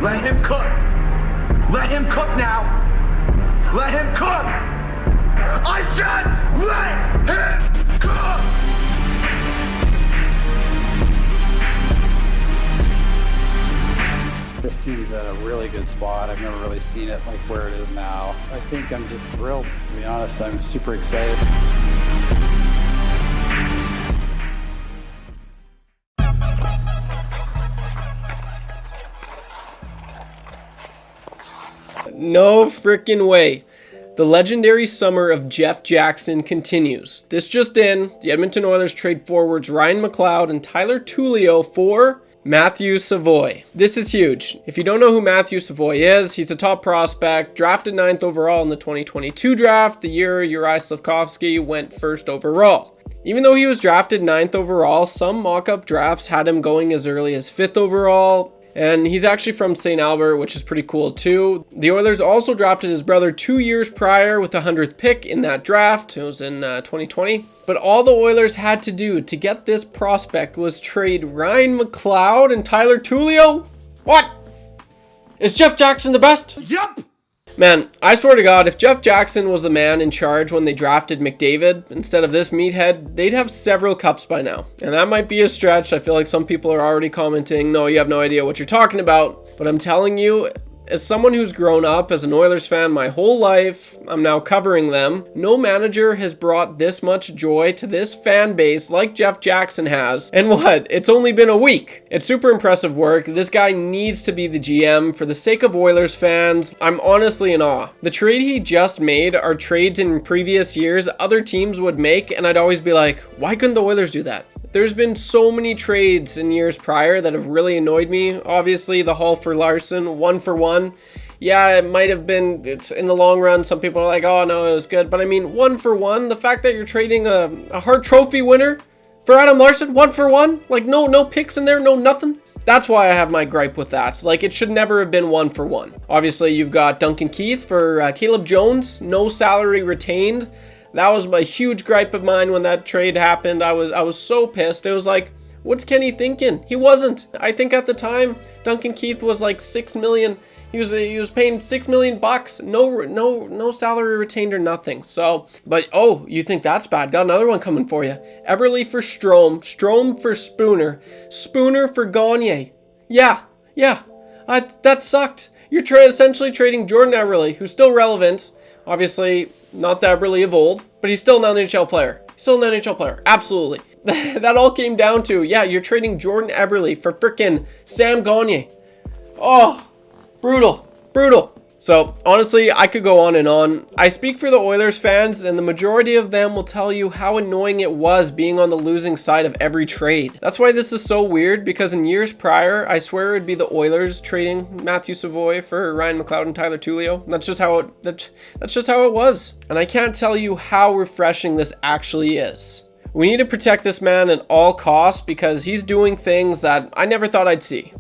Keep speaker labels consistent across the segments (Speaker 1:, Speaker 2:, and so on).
Speaker 1: Let him cook. Let him cook now. Let him cook. I said let him cook.
Speaker 2: This team's at a really good spot. I've never really seen it like where it is now. I think I'm just thrilled, to be honest. I'm super excited.
Speaker 3: No freaking way. The legendary summer of Jeff Jackson continues. This just in, the Edmonton Oilers trade forwards Ryan McLoud and Tyler Tulio for Matthew Savoie. This is huge. If you don't know who Matthew Savoie is, he's a top prospect, drafted 9th overall in the 2022 draft, the year Uri Slafkovsky went 1st overall. Even though he was drafted 9th overall, some mock-up drafts had him going as early as 5th overall, and he's actually from St. Albert, which is pretty cool too. The Oilers also drafted his brother 2 years prior with the 100th pick in that draft. It was in 2020. But all the Oilers had to do to get this prospect was trade Ryan McLoud and Tyler Tulio? What? Is Jeff Jackson the best?
Speaker 1: Yup.
Speaker 3: Man, I swear to God, if Jeff Jackson was the man in charge when they drafted McDavid instead of this meathead, they'd have several cups by now. And that might be a stretch. I feel like some people are already commenting, no, you have no idea what you're talking about. But I'm telling you, as someone who's grown up as an Oilers fan my whole life, I'm now covering them, no manager has brought this much joy to this fan base like Jeff Jackson has. And what? It's only been a week. It's super impressive work. This guy needs to be the GM. For the sake of Oilers fans, I'm honestly in awe. The trade he just made are trades in previous years other teams would make, and I'd always be like, why couldn't the Oilers do that? There's been so many trades in years prior that have really annoyed me. Obviously, the Hall for Larson, 1-for-1. Yeah, it might have been, it's in the long run, some people are like, oh no, it was good. But I mean, 1-for-1, the fact that you're trading a Hart Trophy winner for Adam Larson, 1-for-1, like no picks in there, no nothing. That's why I have my gripe with that. Like, it should never have been 1-for-1. Obviously, you've got Duncan Keith for Caleb Jones, no salary retained. That was a huge gripe of mine when that trade happened. I was so pissed. It was like, what's Kenny thinking? He wasn't. I think at the time, Duncan Keith was like $6 million. He was paying $6 million bucks. No salary retained or nothing. So, but oh, you think that's bad? Got another one coming for you. Eberle for Strome for Spooner for Gagne. Yeah. That sucked. You're essentially trading Jordan Eberle, who's still relevant. Obviously, not the Eberle of old, but he's still an NHL player. Absolutely. That all came down to, yeah, you're trading Jordan Eberle for frickin' Sam Gagne. Oh, brutal. So, honestly, I could go on and on. I speak for the Oilers fans, and the majority of them will tell you how annoying it was being on the losing side of every trade. That's why this is so weird, because in years prior, I swear it would be the Oilers trading Matthew Savoie for Ryan McLoud and Tyler Tulio. That's just how it was. And I can't tell you how refreshing this actually is. We need to protect this man at all costs because he's doing things that I never thought I'd see.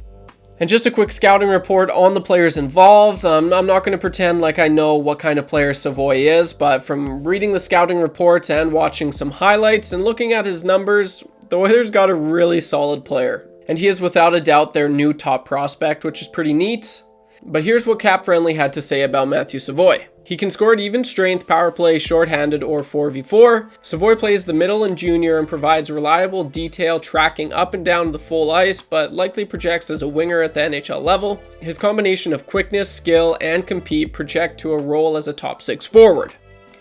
Speaker 3: And just a quick scouting report on the players involved. I'm not going to pretend like I know what kind of player Savoie is, but from reading the scouting reports and watching some highlights and looking at his numbers, the Oilers got a really solid player. And he is without a doubt their new top prospect, which is pretty neat. But here's what Cap Friendly had to say about Matthew Savoie. He can score at even strength, power play, shorthanded, or 4v4. Savoie plays the middle and junior and provides reliable detail tracking up and down the full ice, but likely projects as a winger at the NHL level. His combination of quickness, skill, and compete project to a role as a top 6 forward.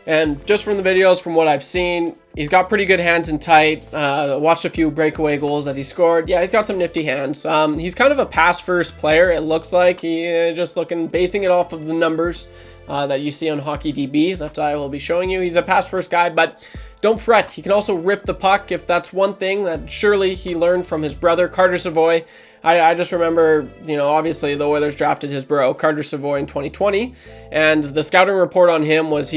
Speaker 3: And just from the videos, from what I've seen, he's got pretty good hands and tight. Watched a few breakaway goals that he scored. Yeah, he's got some nifty hands. He's kind of a pass-first player, it looks like. Basing it off of the numbers that you see on HockeyDB that I will be showing you. He's a pass-first guy, but don't fret. He can also rip the puck if that's one thing that surely he learned from his brother, Carter Savoie. I just remember, obviously the Oilers drafted his bro, Carter Savoie, in 2020, and the scouting report on him was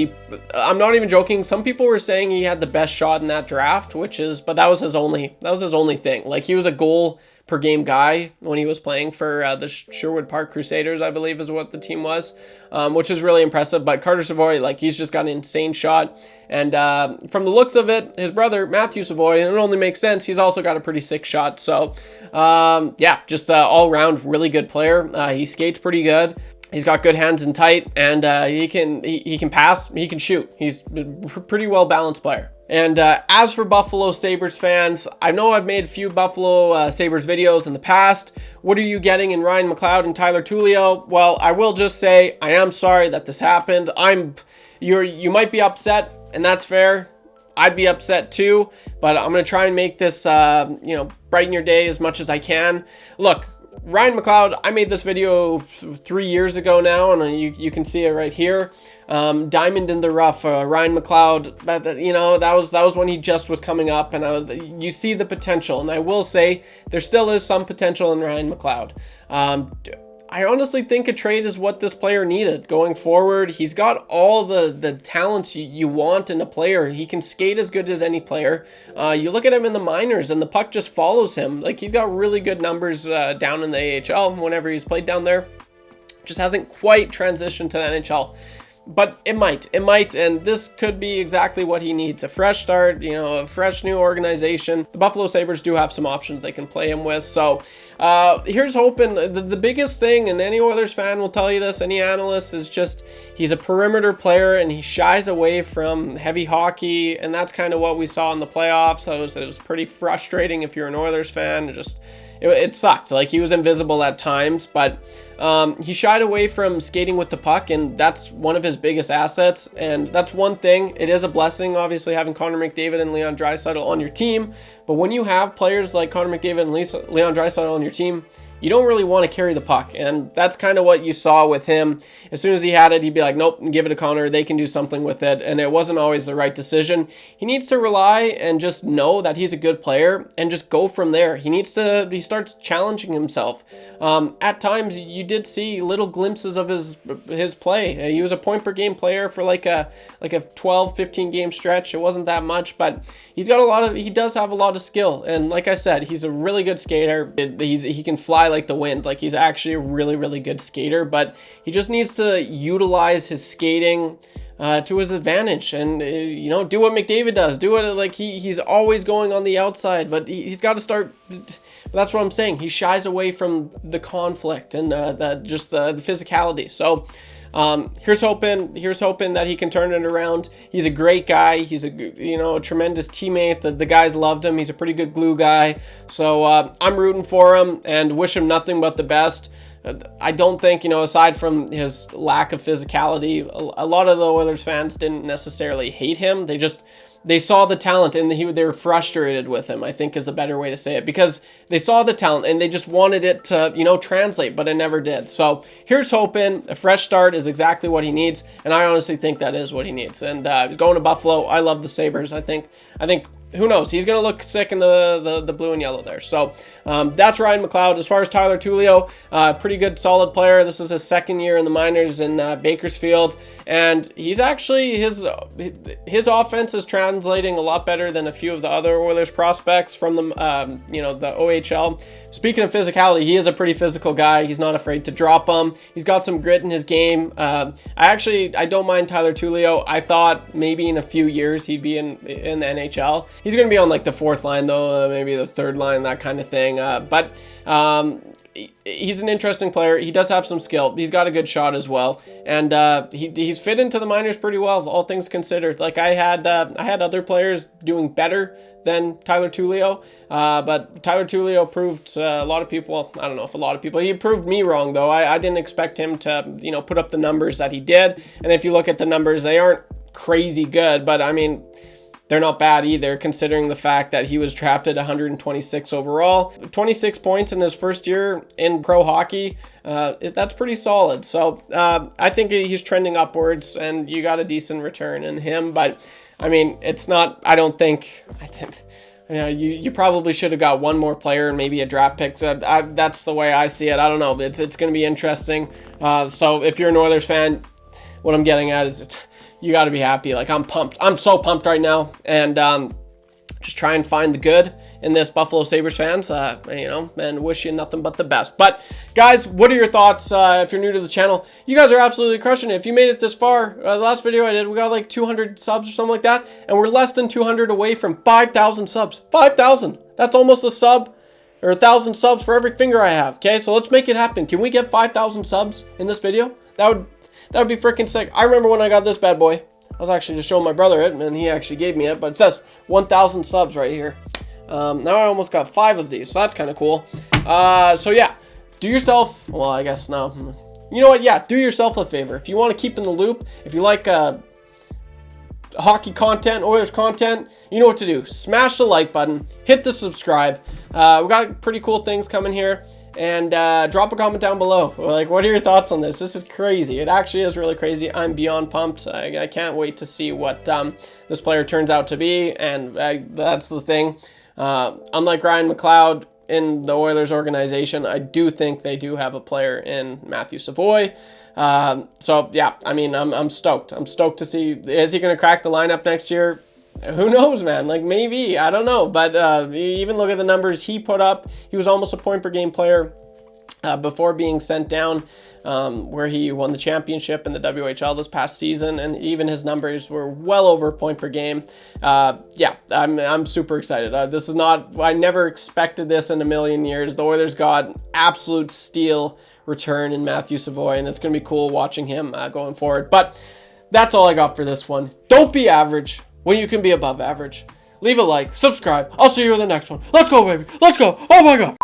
Speaker 3: I'm not even joking, some people were saying he had the best shot in that draft, but that was his only thing. Like, he was a goal per game guy when he was playing for the Sherwood Park Crusaders, I believe is what the team was, which is really impressive. But Carter Savoie, like, he's just got an insane shot. And from the looks of it, his brother, Matthew Savoie, and it only makes sense, he's also got a pretty sick shot. So, yeah, just all-around really good player. He skates pretty good. He's got good hands and tight, and he can pass, he can shoot. He's a pretty well-balanced player. And as for Buffalo Sabres fans, I know I've made a few Buffalo Sabres videos in the past. What are you getting in Ryan McLoud and Tyler Tulio? Well, I will just say I am sorry that this happened. You might be upset, and that's fair. I'd be upset too, but I'm going to try and make this, brighten your day as much as I can. Look, Ryan McLoud, I made this video 3 years ago now, and you can see it right here. Diamond in the rough, Ryan McLeod, that was when he just was coming up, and you see the potential. And I will say there still is some potential in Ryan McLeod. I honestly think a trade is what this player needed going forward. He's got all the talents you want in a player. He can skate as good as any player. You look at him in the minors and the puck just follows him. Like, he's got really good numbers down in the AHL whenever he's played down there. Just hasn't quite transitioned to the NHL. But it might, and this could be exactly what he needs. A fresh start, a fresh new organization. The Buffalo Sabres do have some options they can play him with. So here's hoping. The biggest thing, and any Oilers fan will tell you this, any analyst, is just he's a perimeter player and he shies away from heavy hockey, and that's kind of what we saw in the playoffs. So it was pretty frustrating if you're an Oilers fan. It sucked. Like, he was invisible at times, but he shied away from skating with the puck, and that's one of his biggest assets, and that's one thing. It is a blessing, obviously, having Connor McDavid and Leon Draisaitl on your team, but when you have players like Connor McDavid and Leon Draisaitl on your team, you don't really want to carry the puck, and that's kind of what you saw with him. As soon as he had it, he'd be like, nope, give it to Connor, they can do something with it, and it wasn't always the right decision. He needs to rely and just know that he's a good player and just go from there. He starts challenging himself. At times, you did see little glimpses of his play. He was a point per game player for like a 12, 15 game stretch. It wasn't that much, but he does have a lot of skill, and like I said, he's a really good skater. He can fly like the wind. Like, he's actually a really, really good skater, but he just needs to utilize his skating to his advantage, and do what McDavid does. Do it like he's always going on the outside, but he's got to start. That's what I'm saying. He shies away from the conflict and the physicality. So here's hoping that he can turn it around. He's a great guy. He's a tremendous teammate. The guys loved him. He's a pretty good glue guy. So I'm rooting for him and wish him nothing but the best. I don't think, aside from his lack of physicality, a lot of the Oilers fans didn't necessarily hate him. They saw the talent, and they were frustrated with him, I think is a better way to say it, because they saw the talent and they just wanted it to, translate, but it never did. So here's hoping. A fresh start is exactly what he needs, and I honestly think that is what he needs. And he's going to Buffalo. I love the Sabres. I think who knows? He's going to look sick in the blue and yellow there. So that's Ryan McLeod. As far as Tyler Tulio, pretty good, solid player. This is his second year in the minors in Bakersfield. And he's actually, his offense is translating a lot better than a few of the other Oilers prospects from the OHL. Speaking of physicality, he is a pretty physical guy. He's not afraid to drop them. He's got some grit in his game. I don't mind Tyler Tulio. I thought maybe in a few years he'd be in the NHL. He's going to be on like the fourth line though, maybe the third line, that kind of thing. But he's an interesting player. He does have some skill. He's got a good shot as well, and he's fit into the minors pretty well, all things considered. Like, I had other players doing better than Tyler Tulio, but Tyler Tulio proved a lot of people. Well, I don't know if a lot of people. He proved me wrong though. I didn't expect him to put up the numbers that he did, and if you look at the numbers, they aren't crazy good, but I mean, they're not bad either, considering the fact that he was drafted 126 overall. 26 points in his first year in pro hockey. That's pretty solid. So I think he's trending upwards, and you got a decent return in him. But I mean, it's not. I think you probably should have got one more player and maybe a draft pick. So that's the way I see it. I don't know. It's going to be interesting. So if you're an Oilers fan, what I'm getting at is you got to be happy. Like, I'm pumped. I'm so pumped right now. And just try and find the good in this, Buffalo Sabres fans, and wish you nothing but the best. But guys, what are your thoughts? If you're new to the channel, you guys are absolutely crushing it. If you made it this far, the last video I did, we got like 200 subs or something like that, and we're less than 200 away from 5,000 subs. 5,000. That's almost a sub or 1,000 subs for every finger I have. Okay, so let's make it happen. Can we get 5,000 subs in this video? That would be freaking sick. I remember when I got this bad boy. I was actually just showing my brother it, and he actually gave me it, but it says 1,000 subs right here. Now I almost got 5 of these, so that's kind of cool. So yeah, do yourself, well, I guess no. You know what? Yeah, do yourself a favor. If you want to keep in the loop, if you like hockey content, Oilers content, you know what to do. Smash the like button, hit the subscribe. We got pretty cool things coming here. And drop a comment down below. Like, what are your thoughts on this? This is crazy. It actually is really crazy. I'm beyond pumped. I can't wait to see what this player turns out to be. And that's the thing. Unlike Ryan McLeod in the Oilers organization, I do think they do have a player in Matthew Savoie. So, yeah, I mean, I'm stoked. I'm stoked to see, is he going to crack the lineup next year? Who knows, man? Like, maybe. I don't know. But even look at the numbers he put up. He was almost a point per game player before being sent down, where he won the championship in the WHL this past season. And even his numbers were well over a point per game. Yeah, I'm super excited. This is not, I never expected this in a million years. The Oilers got absolute steal return in Matthew Savoie, and it's going to be cool watching him going forward. But that's all I got for this one. Don't be average when you can be above average. Leave a like, subscribe. I'll see you in the next one. Let's go, baby. Let's go. Oh my God.